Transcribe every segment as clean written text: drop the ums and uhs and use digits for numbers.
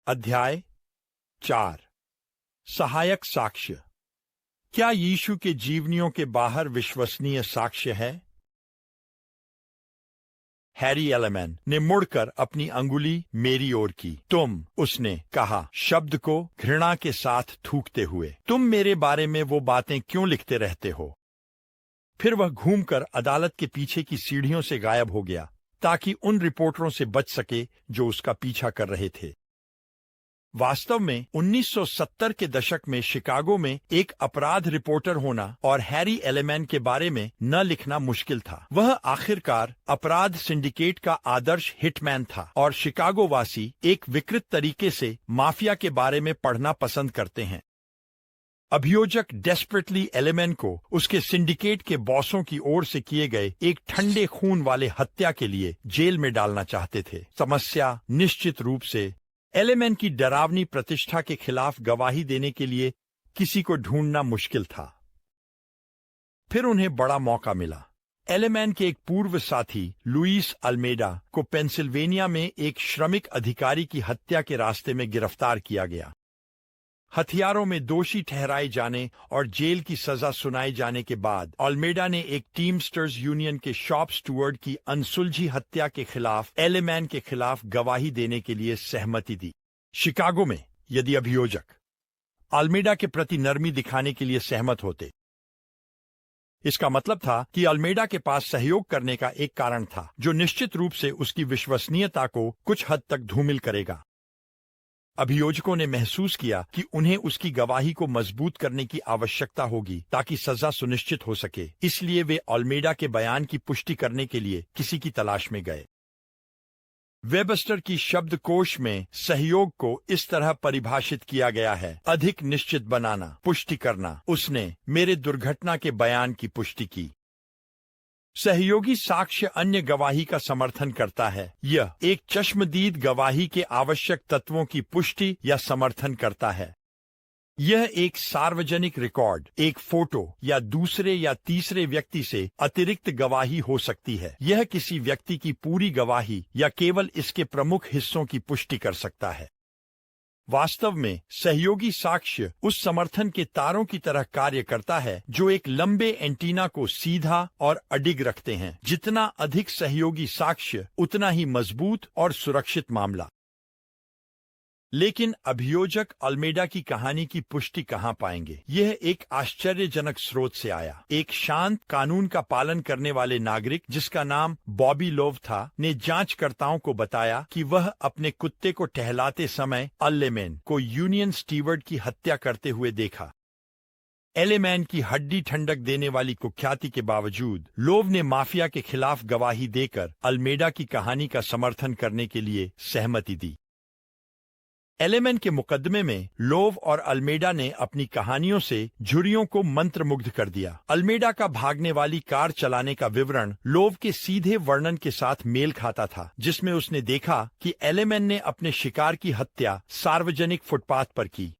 अध्याय 4। सहायक साक्ष्य। क्या यीशु के जीवनियों के बाहर विश्वसनीय साक्ष्य है? हैरी एलेमैन ने मुड़कर अपनी अंगुली मेरी ओर की। तुम, उसने कहा, शब्द को घृणा के साथ थूकते हुए, तुम मेरे बारे में वो बातें क्यों लिखते रहते हो? फिर वह घूमकर अदालत के पीछे की सीढ़ियों से गायब हो गया ताकि उन रिपोर्टरों से बच सके जो उसका पीछा कर रहे थे। वास्तव में 1970 के दशक में शिकागो में एक अपराध रिपोर्टर होना और हैरी एलेमैन के बारे में न लिखना मुश्किल था। वह आखिरकार अपराध सिंडिकेट का आदर्श हिटमैन था और शिकागो वासी एक विकृत तरीके से माफिया के बारे में पढ़ना पसंद करते हैं। अभियोजक डेस्परेटली एलेमैन को उसके सिंडिकेट के बॉसों की ओर से किए गए एक ठंडे खून वाले हत्या के लिए जेल में डालना चाहते थे। समस्या निश्चित रूप से एलेमैन की डरावनी प्रतिष्ठा के खिलाफ गवाही देने के लिए किसी को ढूंढना मुश्किल था। फिर उन्हें बड़ा मौका मिला। एलेमैन के एक पूर्व साथी लुइस अल्मेडा को पेंसिल्वेनिया में एक श्रमिक अधिकारी की हत्या के रास्ते में गिरफ्तार किया गया। हथियारों में दोषी ठहराए जाने और जेल की सजा सुनाए जाने के बाद अल्मेडा ने एक टीमस्टर्स यूनियन के शॉप स्टूअर्ड की अनसुलझी हत्या के खिलाफ एलेमैन के खिलाफ गवाही देने के लिए सहमति दी। शिकागो में यदि अभियोजक अल्मेडा के प्रति नरमी दिखाने के लिए सहमत होते, इसका मतलब था कि अल्मेडा के पास सहयोग करने का एक कारण था जो निश्चित रूप से उसकी विश्वसनीयता को कुछ हद तक धूमिल करेगा। अभियोजकों ने महसूस किया कि उन्हें उसकी गवाही को मजबूत करने की आवश्यकता होगी ताकि सजा सुनिश्चित हो सके। इसलिए वे अल्मेडा के बयान की पुष्टि करने के लिए किसी की तलाश में गए। वेबस्टर की शब्दकोश में सहयोग को इस तरह परिभाषित किया गया है: अधिक निश्चित बनाना, पुष्टि करना। उसने मेरे दुर्घटना के बयान की पुष्टि की। सहयोगी साक्ष्य अन्य गवाही का समर्थन करता है। यह एक चश्मदीद गवाही के आवश्यक तत्वों की पुष्टि या समर्थन करता है। यह एक सार्वजनिक रिकॉर्ड, एक फोटो या दूसरे या तीसरे व्यक्ति से अतिरिक्त गवाही हो सकती है। यह किसी व्यक्ति की पूरी गवाही या केवल इसके प्रमुख हिस्सों की पुष्टि कर सकता है। वास्तव में सहयोगी साक्ष्य उस समर्थन के तारों की तरह कार्य करता है जो एक लंबे एंटीना को सीधा और अडिग रखते हैं। जितना अधिक सहयोगी साक्ष्य, उतना ही मजबूत और सुरक्षित मामला। लेकिन अभियोजक अल्मेडा की कहानी की पुष्टि कहां पाएंगे? यह एक आश्चर्यजनक स्रोत से आया। एक शांत, कानून का पालन करने वाले नागरिक जिसका नाम बॉबी लोव था, ने जांचकर्ताओं को बताया कि वह अपने कुत्ते को टहलाते समय एलेमैन को यूनियन स्टीवर्ड की हत्या करते हुए देखा। एलेमैन की हड्डी ठंडक देने वाली कुख्याति के बावजूद लोव ने माफिया के खिलाफ गवाही देकर अल्मेडा की कहानी का समर्थन करने के लिए सहमति दी। एलेमैन के मुकदमे में लोव और अल्मेडा ने अपनी कहानियों से झुर्रियों को मंत्रमुग्ध कर दिया। अल्मेडा का भागने वाली कार चलाने का विवरण लोव के सीधे वर्णन के साथ मेल खाता था, जिसमें उसने देखा कि एलेमैन ने अपने शिकार की हत्या सार्वजनिक फुटपाथ पर की।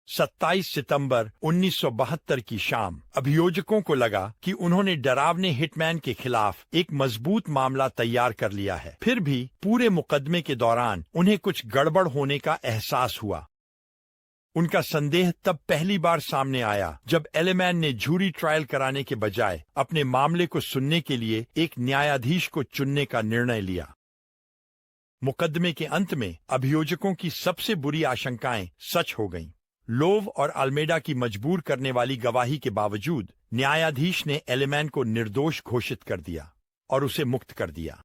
27 सितंबर 1972 की शाम अभियोजकों को लगा कि उन्होंने डरावने हिटमैन के खिलाफ एक मजबूत मामला तैयार कर लिया है। फिर भी पूरे मुकदमे के दौरान उन्हें कुछ गड़बड़ होने का एहसास हुआ। उनका संदेह तब पहली बार सामने आया जब एलेमैन ने जूरी ट्रायल कराने के बजाय अपने मामले को सुनने के लिए एक न्यायाधीश को चुनने का निर्णय लिया। मुकदमे के अंत में अभियोजकों की सबसे बुरी आशंकाएं सच हो गईं। लोव और अल्मेडा की मजबूर करने वाली गवाही के बावजूद न्यायाधीश ने एलेमैन को निर्दोष घोषित कर दिया और उसे मुक्त कर दिया।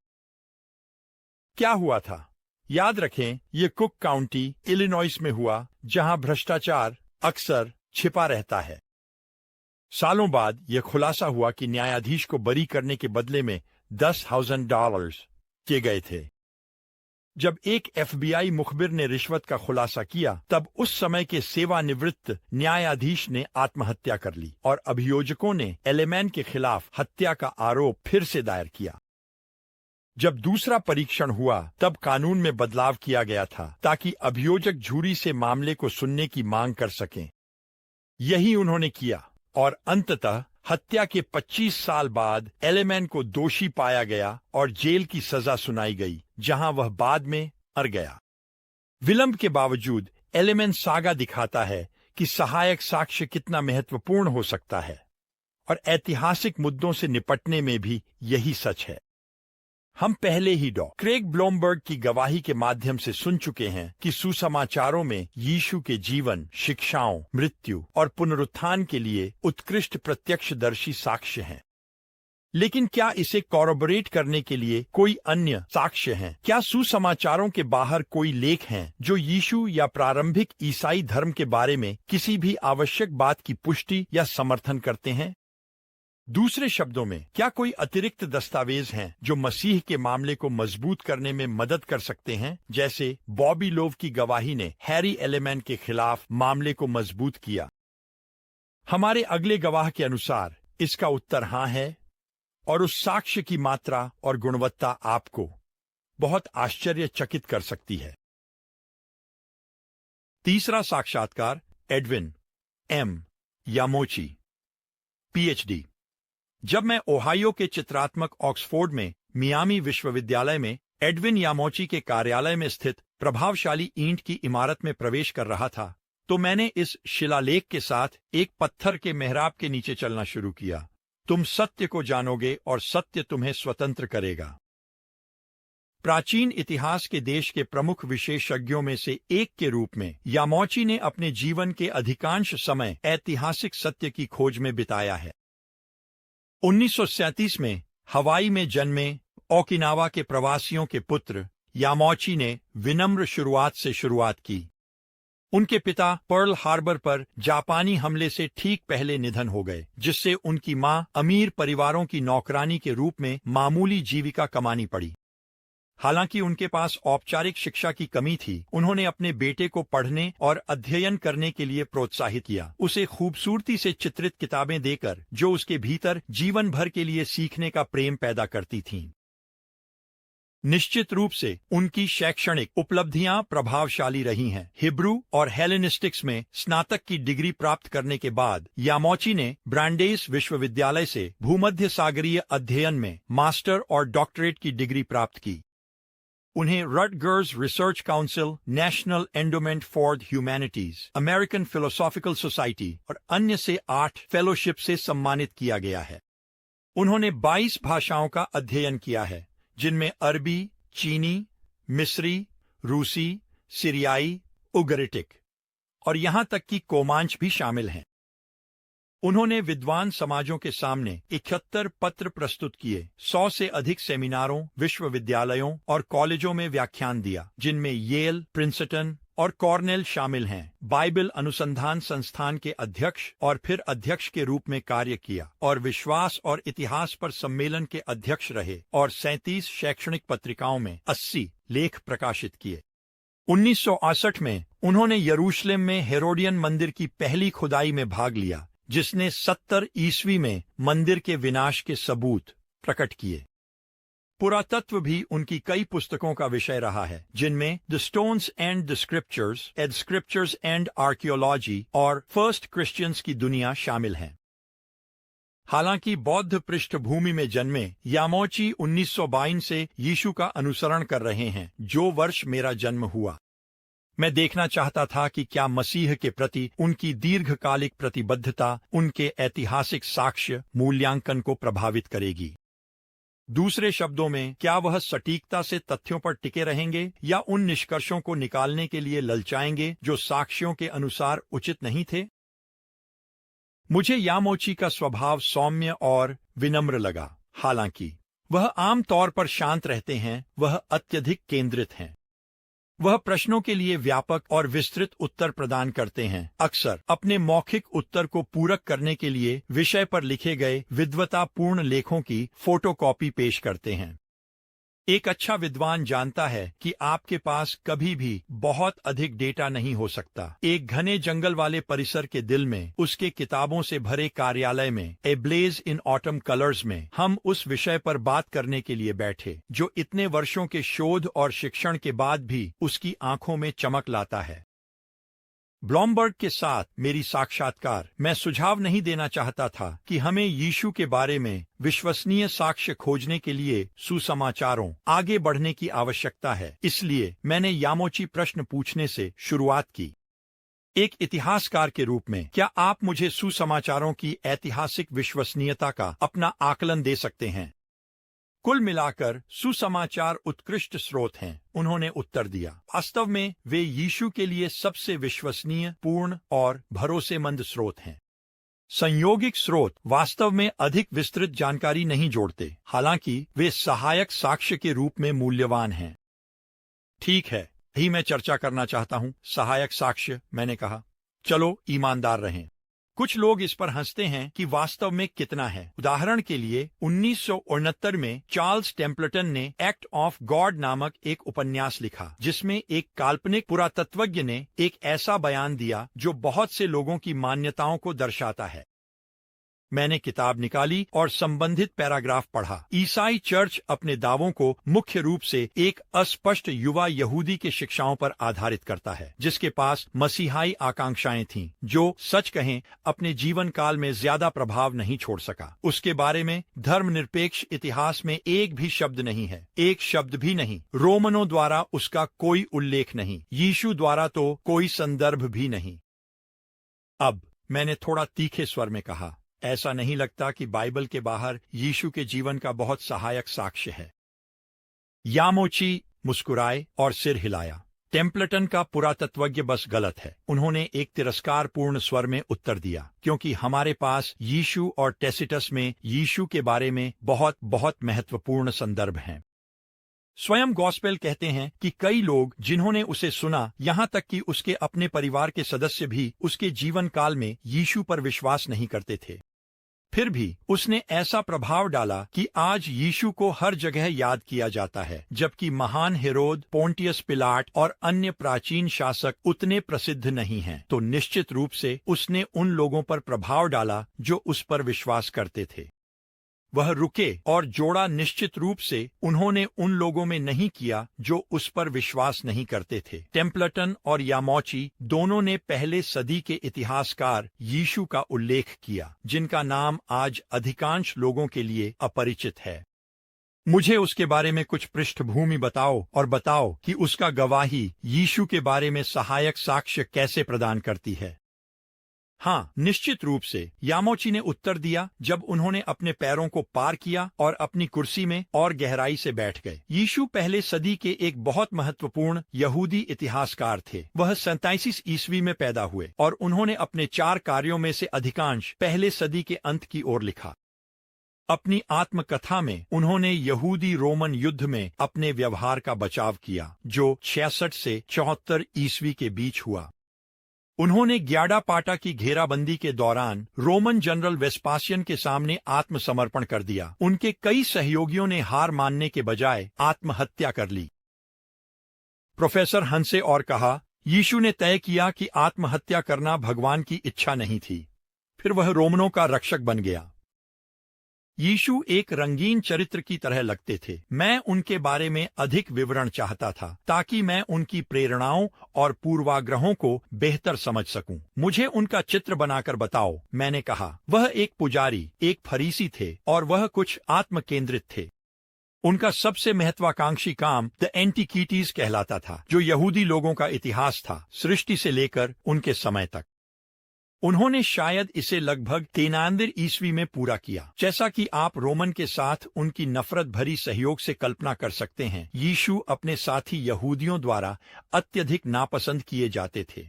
क्या हुआ था? याद रखें, ये कुक काउंटी, इलिनॉइस में हुआ, जहां भ्रष्टाचार अक्सर छिपा रहता है। सालों बाद यह खुलासा हुआ कि न्यायाधीश को बरी करने के बदले में $10,000 किए गए थे। जब एक FBI मुखबिर ने रिश्वत का खुलासा किया, तब उस समय के सेवानिवृत्त न्यायाधीश ने आत्महत्या कर ली और अभियोजकों ने एलेमैन के खिलाफ हत्या का आरोप फिर से दायर किया। जब दूसरा परीक्षण हुआ, तब कानून में बदलाव किया गया था ताकि अभियोजक जूरी से मामले को सुनने की मांग कर सकें। यही उन्होंने किया और अंततः हत्या के 25 साल बाद एलेमैन को दोषी पाया गया और जेल की सजा सुनाई गई, जहां वह बाद में मर गया। विलंब के बावजूद एलिमेंट सागा दिखाता है कि सहायक साक्ष्य कितना महत्वपूर्ण हो सकता है, और ऐतिहासिक मुद्दों से निपटने में भी यही सच है। हम पहले ही डॉ. क्रेग ब्लोमबर्ग की गवाही के माध्यम से सुन चुके हैं कि सुसमाचारों में यीशु के जीवन, शिक्षाओं, मृत्यु और पुनरुत्थान के लिए उत्कृष्ट प्रत्यक्षदर्शी साक्ष्य हैं। लेकिन क्या इसे कॉरोबोरेट करने के लिए कोई अन्य साक्ष्य हैं? क्या सुसमाचारों के बाहर कोई लेख हैं जो यीशु या प्रारंभिक ईसाई धर्म के बारे में किसी भी आवश्यक बात की पुष्टि या समर्थन करते हैं? दूसरे शब्दों में, क्या कोई अतिरिक्त दस्तावेज हैं जो मसीह के मामले को मजबूत करने में मदद कर सकते हैं, जैसे बॉबी लोव की गवाही ने हैरी एलेमैन के खिलाफ मामले को मजबूत किया? हमारे अगले गवाह के अनुसार इसका उत्तर हाँ है, और उस साक्ष्य की मात्रा और गुणवत्ता आपको बहुत आश्चर्यचकित कर सकती है। तीसरा साक्षात्कार एडविन एम यामोची, पीएचडी। जब मैं ओहायो के चित्रात्मक ऑक्सफोर्ड में मियामी विश्वविद्यालय में एडविन यामोची के कार्यालय में स्थित प्रभावशाली ईंट की इमारत में प्रवेश कर रहा था, तो मैंने इस शिलालेख के साथ एक पत्थर के मेहराब के नीचे चलना शुरू किया। तुम सत्य को जानोगे और सत्य तुम्हें स्वतंत्र करेगा। प्राचीन इतिहास के देश के प्रमुख विशेषज्ञों में से एक के रूप में यामोची ने अपने जीवन के अधिकांश समय ऐतिहासिक सत्य की खोज में बिताया है। 1937 में हवाई में जन्मे ओकिनावा के प्रवासियों के पुत्र यामोची ने विनम्र शुरुआत से शुरुआत की। उनके पिता पर्ल हार्बर पर जापानी हमले से ठीक पहले निधन हो गए, जिससे उनकी मां अमीर परिवारों की नौकरानी के रूप में मामूली जीविका कमानी पड़ी। हालांकि उनके पास औपचारिक शिक्षा की कमी थी, उन्होंने अपने बेटे को पढ़ने और अध्ययन करने के लिए प्रोत्साहित किया, उसे खूबसूरती से चित्रित किताबें देकर जो उसके भीतर जीवन भर के लिए सीखने का प्रेम पैदा करती थीं। निश्चित रूप से उनकी शैक्षणिक उपलब्धियां प्रभावशाली रही हैं। हिब्रू और हेलेनिस्टिक्स में स्नातक की डिग्री प्राप्त करने के बाद यामोची ने ब्रांडेस विश्वविद्यालय से भूमध्य सागरीय अध्ययन में मास्टर और डॉक्टरेट की डिग्री प्राप्त की। उन्हें Rutgers research council, national endowment for humanities, American philosophical society और अन्य से 8 फेलोशिप से सम्मानित किया गया है। उन्होंने 22 भाषाओं का अध्ययन किया है, जिनमें अरबी, चीनी, मिस्री, रूसी, सीरियाई, उगरिटिक और यहां तक कि कोमांच भी शामिल हैं। उन्होंने विद्वान समाजों के सामने 71 पत्र प्रस्तुत किए, 100 से अधिक सेमिनारों, विश्वविद्यालयों और कॉलेजों में व्याख्यान दिया, जिनमें येल, प्रिंसटन और कॉर्नेल शामिल हैं। बाइबल अनुसंधान संस्थान के अध्यक्ष और फिर अध्यक्ष के रूप में कार्य किया और विश्वास और इतिहास पर सम्मेलन के अध्यक्ष रहे और 37 शैक्षणिक पत्रिकाओं में 80 लेख प्रकाशित किए। 1968 में उन्होंने यरूशलेम में हेरोडियन मंदिर की पहली खुदाई में भाग लिया, जिसने 70 ईस्वी में मंदिर के विनाश के सबूत प्रकट किए। पुरातत्व भी उनकी कई पुस्तकों का विषय रहा है, जिनमें the stones and the scriptures, एड स्क्रिप्चर्स एंड आर्कियोलॉजी और फर्स्ट क्रिश्चियंस की दुनिया शामिल हैं। हालांकि बौद्ध पृष्ठभूमि में जन्मे यामोची 1952 से यीशु का अनुसरण कर रहे हैं, जो वर्ष मेरा जन्म हुआ। मैं देखना चाहता था कि क्या मसीह के प्रति उनकी दीर्घकालिक प्रतिबद्धता उनके ऐतिहासिक साक्ष्य मूल्यांकन को प्रभावित करेगी। दूसरे शब्दों में, क्या वह सटीकता से तथ्यों पर टिके रहेंगे या उन निष्कर्षों को निकालने के लिए ललचाएंगे जो साक्ष्यों के अनुसार उचित नहीं थे? मुझे यामोची का स्वभाव सौम्य और विनम्र लगा। हालांकि वह आम तौर पर शांत रहते हैं, वह अत्यधिक केंद्रित हैं। वह प्रश्नों के लिए व्यापक और विस्तृत उत्तर प्रदान करते हैं, अक्सर अपने मौखिक उत्तर को पूरक करने के लिए विषय पर लिखे गए विद्वतापूर्ण लेखों की फोटोकॉपी पेश करते हैं। एक अच्छा विद्वान जानता है कि आपके पास कभी भी बहुत अधिक डेटा नहीं हो सकता। एक घने जंगल वाले परिसर के दिल में, उसके किताबों से भरे कार्यालय में, ए ब्लेज इन ऑटम कलर्स में, हम उस विषय पर बात करने के लिए बैठे जो इतने वर्षों के शोध और शिक्षण के बाद भी उसकी आंखों में चमक लाता है। ब्लॉमबर्ग के साथ मेरी साक्षात्कार। मैं सुझाव नहीं देना चाहता था कि हमें यीशु के बारे में विश्वसनीय साक्ष्य खोजने के लिए सुसमाचारों आगे बढ़ने की आवश्यकता है। इसलिए मैंने यामोची प्रश्न पूछने से शुरुआत की। एक इतिहासकार के रूप में क्या आप मुझे सुसमाचारों की ऐतिहासिक विश्वसनीयता का अपना आकलन दे सकते हैं? कुल मिलाकर सुसमाचार उत्कृष्ट स्रोत हैं, उन्होंने उत्तर दिया। वास्तव में वे यीशु के लिए सबसे विश्वसनीय, पूर्ण और भरोसेमंद स्रोत हैं। संयोगिक स्रोत वास्तव में अधिक विस्तृत जानकारी नहीं जोड़ते, हालांकि वे सहायक साक्ष्य के रूप में मूल्यवान हैं। ठीक है, यही मैं चर्चा करना चाहता हूं, सहायक साक्ष्य, मैंने कहा। चलो ईमानदार रहें। कुछ लोग इस पर हंसते हैं कि वास्तव में कितना है। उदाहरण के लिए 1969 में चार्ल्स टेम्पल्टन ने एक्ट ऑफ गॉड नामक एक उपन्यास लिखा, जिसमें एक काल्पनिक पुरातत्वज्ञ ने एक ऐसा बयान दिया जो बहुत से लोगों की मान्यताओं को दर्शाता है। मैंने किताब निकाली और संबंधित पैराग्राफ पढ़ा। ईसाई चर्च अपने दावों को मुख्य रूप से एक अस्पष्ट युवा यहूदी के शिक्षाओं पर आधारित करता है, जिसके पास मसीहाई आकांक्षाएं थीं, जो सच कहें अपने जीवन काल में ज्यादा प्रभाव नहीं छोड़ सका। उसके बारे में धर्मनिरपेक्ष इतिहास में एक भी शब्द नहीं है, एक शब्द भी नहीं। रोमनों द्वारा उसका कोई उल्लेख नहीं, यीशु द्वारा तो कोई संदर्भ भी नहीं। अब मैंने थोड़ा तीखे स्वर में कहा, ऐसा नहीं लगता कि बाइबल के बाहर यीशु के जीवन का बहुत सहायक साक्ष्य है। यामोची मुस्कुराए और सिर हिलाया। टेम्पल्टन का पुरातत्वज्ञ बस गलत है, उन्होंने एक तिरस्कारपूर्ण स्वर में उत्तर दिया, क्योंकि हमारे पास यीशु और टेसिटस में यीशु के बारे में बहुत बहुत महत्वपूर्ण संदर्भ हैं। स्वयं गॉस्पेल कहते हैं कि कई लोग जिन्होंने उसे सुना, यहाँ तक कि उसके अपने परिवार के सदस्य भी, उसके जीवन काल में यीशु पर विश्वास नहीं करते थे। फिर भी उसने ऐसा प्रभाव डाला कि आज यीशु को हर जगह याद किया जाता है, जबकि महान हेरोद, पोंटियस पिलाट और अन्य प्राचीन शासक उतने प्रसिद्ध नहीं हैं। तो निश्चित रूप से उसने उन लोगों पर प्रभाव डाला जो उस पर विश्वास करते थे। वह रुके और जोड़ा, निश्चित रूप से उन्होंने उन लोगों में नहीं किया जो उस पर विश्वास नहीं करते थे। टेम्पल्टन और यामोची दोनों ने पहले सदी के इतिहासकार यीशु का उल्लेख किया, जिनका नाम आज अधिकांश लोगों के लिए अपरिचित है। मुझे उसके बारे में कुछ पृष्ठभूमि बताओ और बताओ कि उसका गवाही यीशु के बारे में सहायक साक्ष्य कैसे प्रदान करती है। हाँ, निश्चित रूप से, यामोची ने उत्तर दिया जब उन्होंने अपने पैरों को पार किया और अपनी कुर्सी में और गहराई से बैठ गए। यीशु पहले सदी के एक बहुत महत्वपूर्ण यहूदी इतिहासकार थे। वह 87 ईस्वी में पैदा हुए और उन्होंने अपने 4 कार्यों में से अधिकांश पहले सदी के अंत की ओर लिखा। अपनी आत्मकथा में उन्होंने यहूदी रोमन युद्ध में अपने व्यवहार का बचाव किया, जो 66 से 74 ईस्वी के बीच हुआ। उन्होंने ग्याडापाटा की घेराबंदी के दौरान रोमन जनरल वेस्पासियन के सामने आत्मसमर्पण कर दिया। उनके कई सहयोगियों ने हार मानने के बजाय आत्महत्या कर ली। प्रोफेसर हंसे और कहा, यीशु ने तय किया कि आत्महत्या करना भगवान की इच्छा नहीं थी। फिर वह रोमनों का रक्षक बन गया। यीशु एक रंगीन चरित्र की तरह लगते थे। मैं उनके बारे में अधिक विवरण चाहता था ताकि मैं उनकी प्रेरणाओं और पूर्वाग्रहों को बेहतर समझ सकूं। मुझे उनका चित्र बनाकर बताओ, मैंने कहा। वह एक पुजारी, एक फरीसी थे और वह कुछ आत्मकेंद्रित थे। उनका सबसे महत्वाकांक्षी काम द एंटीक्विटीज कहलाता था, जो यहूदी लोगों का इतिहास था, सृष्टि से लेकर उनके समय तक। उन्होंने शायद इसे लगभग 93 ईस्वी में पूरा किया। जैसा कि आप रोमन के साथ उनकी नफरत भरी सहयोग से कल्पना कर सकते हैं, यीशु अपने साथी यहूदियों द्वारा अत्यधिक नापसंद किए जाते थे।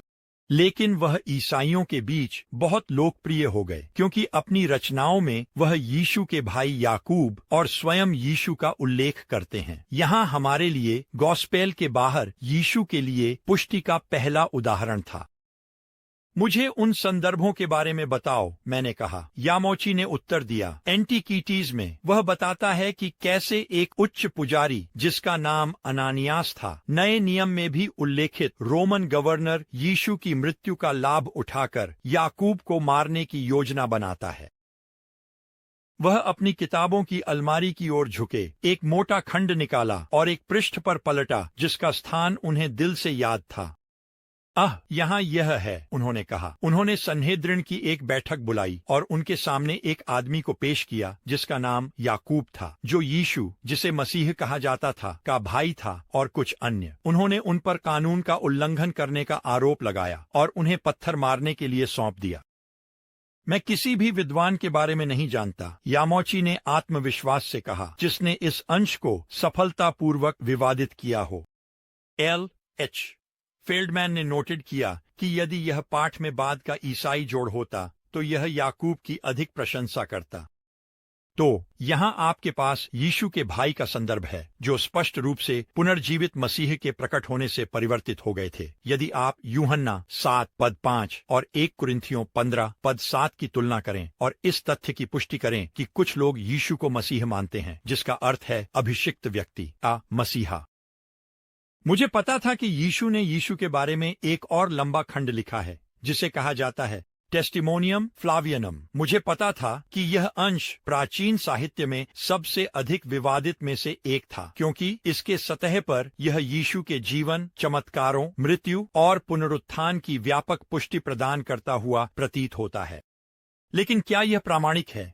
लेकिन वह ईसाइयों के बीच बहुत लोकप्रिय हो गए, क्योंकि अपनी रचनाओं में वह यीशु के भाई याकूब और स्वयं यीशु का उल्लेख करते हैं। यहाँ हमारे लिए गॉस्पेल के बाहर यीशु के लिए पुष्टि का पहला उदाहरण था। मुझे उन संदर्भों के बारे में बताओ, मैंने कहा। यामोची ने उत्तर दिया, एंटीक्विटीज में वह बताता है कि कैसे एक उच्च पुजारी, जिसका नाम अनानियास था, नए नियम में भी उल्लेखित रोमन गवर्नर यीशु की मृत्यु का लाभ उठाकर याकूब को मारने की योजना बनाता है। वह अपनी किताबों की अलमारी की ओर झुके, एक मोटा खंड निकाला और एक पृष्ठ पर पलटा जिसका स्थान उन्हें दिल से याद था। यहाँ यह है, उन्होंने कहा। उन्होंने सन्हेद्रिन की एक बैठक बुलाई और उनके सामने एक आदमी को पेश किया जिसका नाम याकूब था, जो यीशु, जिसे मसीह कहा जाता था, का भाई था, और कुछ अन्य। उन्होंने उन पर कानून का उल्लंघन करने का आरोप लगाया और उन्हें पत्थर मारने के लिए सौंप दिया। मैं किसी भी विद्वान के बारे में नहीं जानता, यामोची ने आत्मविश्वास से कहा, जिसने इस अंश को सफलतापूर्वक विवादित किया हो। L.H. फेल्डमैन ने नोटेड किया कि यदि यह पाठ में बाद का ईसाई जोड़ होता तो यह याकूब की अधिक प्रशंसा करता। तो यहाँ आपके पास यीशु के भाई का संदर्भ है, जो स्पष्ट रूप से पुनर्जीवित मसीह के प्रकट होने से परिवर्तित हो गए थे। यदि आप यूहन्ना 7:5 और 1 कुरिन्थियों 15:7 की तुलना करें और इस तथ्य की पुष्टि करें कि कुछ लोग यीशु को मसीह मानते हैं, जिसका अर्थ है अभिषिक्त व्यक्ति, मसीहा। मुझे पता था कि यीशु ने यीशु के बारे में एक और लंबा खंड लिखा है जिसे कहा जाता है टेस्टिमोनियम फ्लावियनम। मुझे पता था कि यह अंश प्राचीन साहित्य में सबसे अधिक विवादित में से एक था, क्योंकि इसके सतह पर यह यीशु के जीवन, चमत्कारों, मृत्यु और पुनरुत्थान की व्यापक पुष्टि प्रदान करता हुआ प्रतीत होता है। लेकिन क्या यह प्रामाणिक है?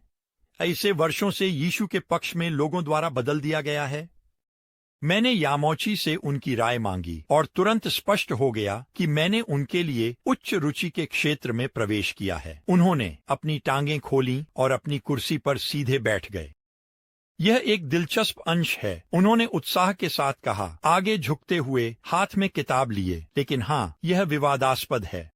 इसे वर्षों से यीशु के पक्ष में लोगों द्वारा बदल दिया गया है। मैंने यामोची से उनकी राय मांगी और तुरंत स्पष्ट हो गया कि मैंने उनके लिए उच्च रुचि के क्षेत्र में प्रवेश किया है। उन्होंने अपनी टांगें खोलीं और अपनी कुर्सी पर सीधे बैठ गए। यह एक दिलचस्प अंश है, उन्होंने उत्साह के साथ कहा, आगे झुकते हुए, हाथ में किताब लिए। लेकिन हाँ, यह विवादास्पद है।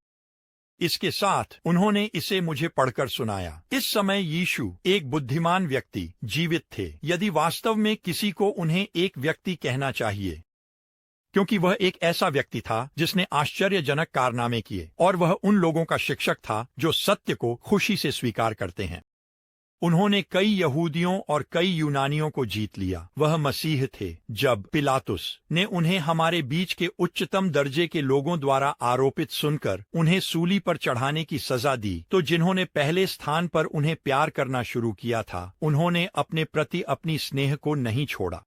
इसके साथ उन्होंने इसे मुझे पढ़कर सुनाया। इस समय यीशु एक बुद्धिमान व्यक्ति जीवित थे, यदि वास्तव में किसी को उन्हें एक व्यक्ति कहना चाहिए, क्योंकि वह एक ऐसा व्यक्ति था जिसने आश्चर्यजनक कारनामे किए, और वह उन लोगों का शिक्षक था जो सत्य को खुशी से स्वीकार करते हैं। उन्होंने कई यहूदियों और कई यूनानियों को जीत लिया। वह मसीह थे। जब पिलातुस ने उन्हें हमारे बीच के उच्चतम दर्जे के लोगों द्वारा आरोपित सुनकर उन्हें सूली पर चढ़ाने की सजा दी, तो जिन्होंने पहले स्थान पर उन्हें प्यार करना शुरू किया था, उन्होंने अपने प्रति अपनी स्नेह को नहीं छोड़ा।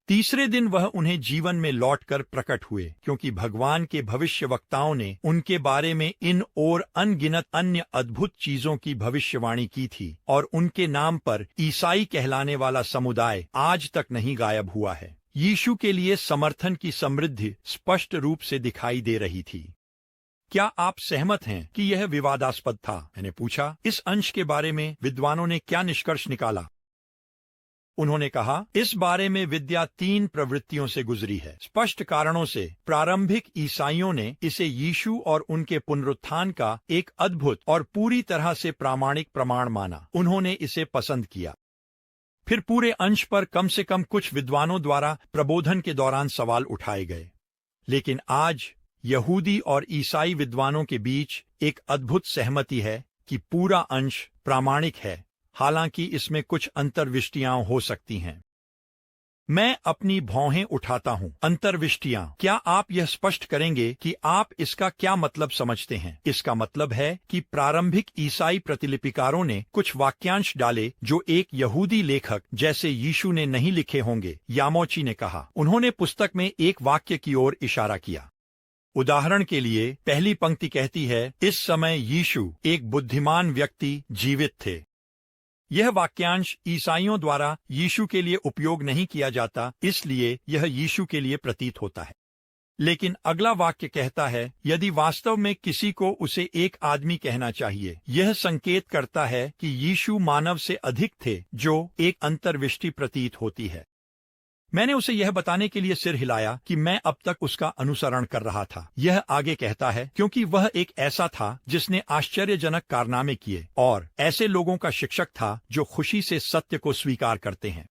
तीसरे दिन वह उन्हें जीवन में लौटकर प्रकट हुए, क्योंकि भगवान के भविष्यवक्ताओं ने उनके बारे में इन और अनगिनत अन्य अद्भुत चीजों की भविष्यवाणी की थी, और उनके नाम पर ईसाई कहलाने वाला समुदाय आज तक नहीं गायब हुआ है। यीशु के लिए समर्थन की समृद्धि स्पष्ट रूप से दिखाई दे रही थी। क्या आप सहमत हैं कि यह विवादास्पद था? मैंने पूछा। इस अंश के बारे में विद्वानों ने क्या निष्कर्ष निकाला? उन्होंने कहा, इस बारे में विद्या 3 प्रवृत्तियों से गुजरी है। स्पष्ट कारणों से प्रारंभिक ईसाइयों ने इसे यीशु और उनके पुनरुत्थान का एक अद्भुत और पूरी तरह से प्रामाणिक प्रमाण माना। उन्होंने इसे पसंद किया। फिर पूरे अंश पर कम से कम कुछ विद्वानों द्वारा प्रबोधन के दौरान सवाल उठाए गए। लेकिन आज यहूदी और ईसाई विद्वानों के बीच एक अद्भुत सहमति है कि पूरा अंश प्रामाणिक है, हालांकि इसमें कुछ अंतर्विष्टियां हो सकती हैं। मैं अपनी भौहें उठाता हूं। अंतर्विष्टियां, क्या आप यह स्पष्ट करेंगे कि आप इसका क्या मतलब समझते हैं? इसका मतलब है कि प्रारंभिक ईसाई प्रतिलिपिकारों ने कुछ वाक्यांश डाले जो एक यहूदी लेखक जैसे यीशु ने नहीं लिखे होंगे, यामोची ने कहा। उन्होंने पुस्तक में एक वाक्य की ओर इशारा किया। उदाहरण के लिए, पहली पंक्ति कहती है, इस समय यीशु एक बुद्धिमान व्यक्ति जीवित थे। यह वाक्यांश ईसाइयों द्वारा यीशु के लिए उपयोग नहीं किया जाता, इसलिए यह यीशु के लिए प्रतीत होता है। लेकिन अगला वाक्य कहता है, यदि वास्तव में किसी को उसे एक आदमी कहना चाहिए, यह संकेत करता है कि यीशु मानव से अधिक थे, जो एक अंतर्विष्टि प्रतीत होती है। मैंने उसे यह बताने के लिए सिर हिलाया कि मैं अब तक उसका अनुसरण कर रहा था। यह आगे कहता है, क्योंकि वह एक ऐसा था जिसने आश्चर्यजनक कारनामे किए और ऐसे लोगों का शिक्षक था जो खुशी से सत्य को स्वीकार करते हैं।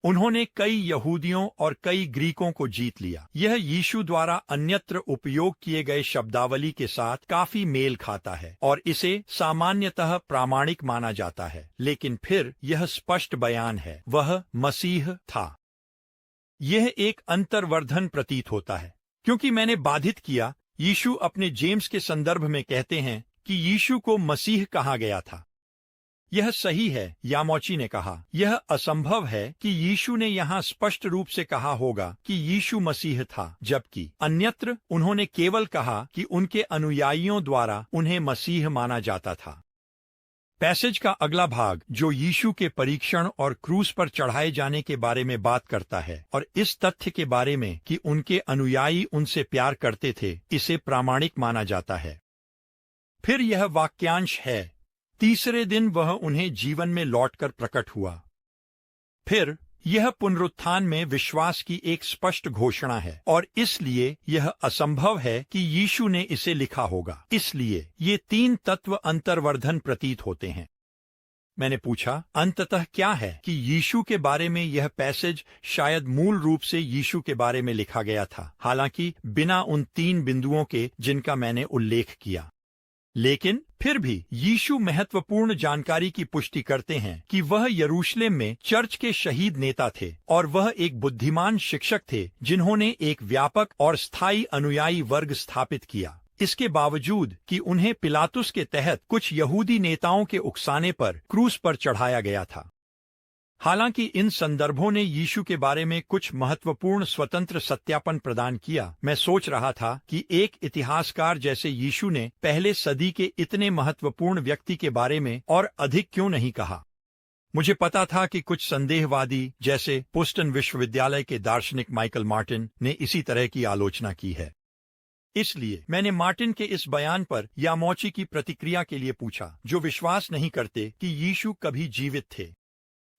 उन्होंने कई यहूदियों और कई ग्रीकों को जीत लिया। यह यीशु द्वारा अन्यत्र उपयोग किए गए शब्दावली के साथ काफी मेल खाता है और इसे सामान्यतः प्रामाणिक माना जाता है। लेकिन फिर यह स्पष्ट बयान है, वह मसीह था। यह एक अंतर्वर्धन प्रतीत होता है, क्योंकि मैंने बाधित किया। यीशु अपने जेम्स के संदर्भ में कहते हैं कि यीशु को मसीह कहा गया था। यह सही है, यामोची ने कहा। यह असंभव है कि यीशु ने यहाँ स्पष्ट रूप से कहा होगा कि यीशु मसीह था, जबकि अन्यत्र उन्होंने केवल कहा कि उनके अनुयायियों द्वारा उन्हें मसीह माना जाता था। पैसेज का अगला भाग, जो यीशु के परीक्षण और क्रूस पर चढ़ाए जाने के बारे में बात करता है और इस तथ्य के बारे में कि उनके अनुयायी उनसे प्यार करते थे, इसे प्रामाणिक माना जाता है। फिर यह वाक्यांश है, तीसरे दिन वह उन्हें जीवन में लौटकर प्रकट हुआ। फिर यह पुनरुत्थान में विश्वास की एक स्पष्ट घोषणा है और इसलिए यह असंभव है कि यीशु ने इसे लिखा होगा। इसलिए ये तीन तत्व अंतर्वर्धन प्रतीत होते हैं। मैंने पूछा, अंततः क्या है कि यीशु के बारे में यह पैसेज शायद मूल रूप से यीशु के बारे में लिखा गया था, हालांकि बिना उन तीन बिंदुओं के जिनका मैंने उल्लेख किया। लेकिन फिर भी यीशु महत्वपूर्ण जानकारी की पुष्टि करते हैं कि वह यरूशलेम में चर्च के शहीद नेता थे और वह एक बुद्धिमान शिक्षक थे जिन्होंने एक व्यापक और स्थायी अनुयायी वर्ग स्थापित किया, इसके बावजूद कि उन्हें पिलातुस के तहत कुछ यहूदी नेताओं के उकसाने पर क्रूस पर चढ़ाया गया था। हालांकि इन संदर्भों ने यीशु के बारे में कुछ महत्वपूर्ण स्वतंत्र सत्यापन प्रदान किया, मैं सोच रहा था कि एक इतिहासकार जैसे यीशु ने पहले सदी के इतने महत्वपूर्ण व्यक्ति के बारे में और अधिक क्यों नहीं कहा। मुझे पता था कि कुछ संदेहवादी जैसे बोस्टन विश्वविद्यालय के दार्शनिक माइकल मार्टिन ने इसी तरह की आलोचना की है। इसलिए मैंने मार्टिन के इस बयान पर यामोची की प्रतिक्रिया के लिए पूछा, जो विश्वास नहीं करते कि यीशु कभी जीवित थे।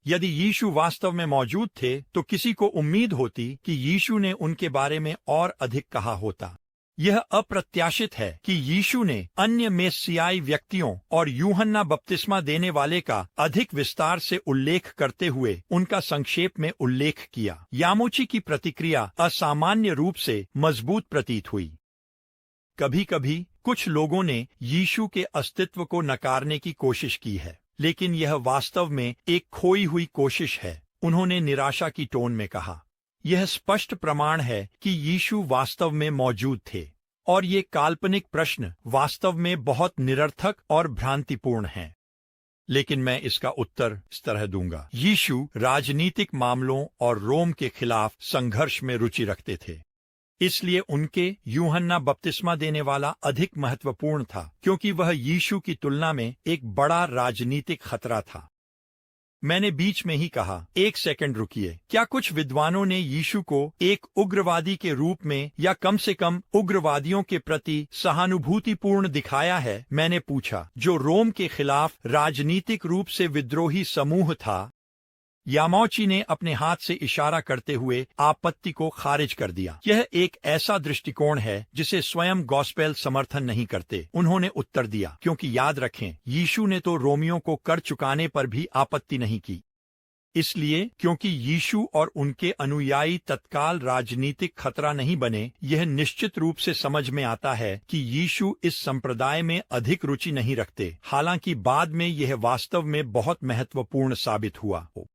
यदि यीशु वास्तव में मौजूद थे तो किसी को उम्मीद होती कि यीशु ने उनके बारे में और अधिक कहा होता। यह अप्रत्याशित है कि यीशु ने अन्य मेस्सियाई व्यक्तियों और यूहन्ना बपतिस्मा देने वाले का अधिक विस्तार से उल्लेख करते हुए उनका संक्षेप में उल्लेख किया। यामोची की प्रतिक्रिया असामान्य रूप से मजबूत प्रतीत हुई। कभी कभी कुछ लोगों ने यीशु के अस्तित्व को नकारने की कोशिश की है, लेकिन यह वास्तव में एक खोई हुई कोशिश है, उन्होंने निराशा की टोन में कहा। यह स्पष्ट प्रमाण है कि यीशु वास्तव में मौजूद थे और ये काल्पनिक प्रश्न वास्तव में बहुत निरर्थक और भ्रांतिपूर्ण हैं। लेकिन मैं इसका उत्तर इस तरह दूंगा। यीशु राजनीतिक मामलों और रोम के खिलाफ संघर्ष में रुचि रखते थे, इसलिए उनके यूहन्ना बपतिस्मा देने वाला अधिक महत्वपूर्ण था, क्योंकि वह यीशु की तुलना में एक बड़ा राजनीतिक खतरा था। मैंने बीच में ही कहा, एक सेकंड रुकिए, क्या कुछ विद्वानों ने यीशु को एक उग्रवादी के रूप में या कम से कम उग्रवादियों के प्रति सहानुभूतिपूर्ण दिखाया है? मैंने पूछा, जो रोम के खिलाफ राजनीतिक रूप से विद्रोही समूह था। यामोची ने अपने हाथ से इशारा करते हुए आपत्ति को खारिज कर दिया। यह एक ऐसा दृष्टिकोण है जिसे स्वयं गॉस्पेल समर्थन नहीं करते, उन्होंने उत्तर दिया, क्योंकि याद रखें, यीशु ने तो रोमियों को कर चुकाने पर भी आपत्ति नहीं की। इसलिए क्योंकि यीशु और उनके अनुयायी तत्काल राजनीतिक खतरा नहीं बने, यह निश्चित रूप से समझ में आता है कि यीशु इस संप्रदाय में अधिक रुचि नहीं रखते, हालांकि बाद में यह वास्तव में बहुत महत्वपूर्ण साबित हुआ हो।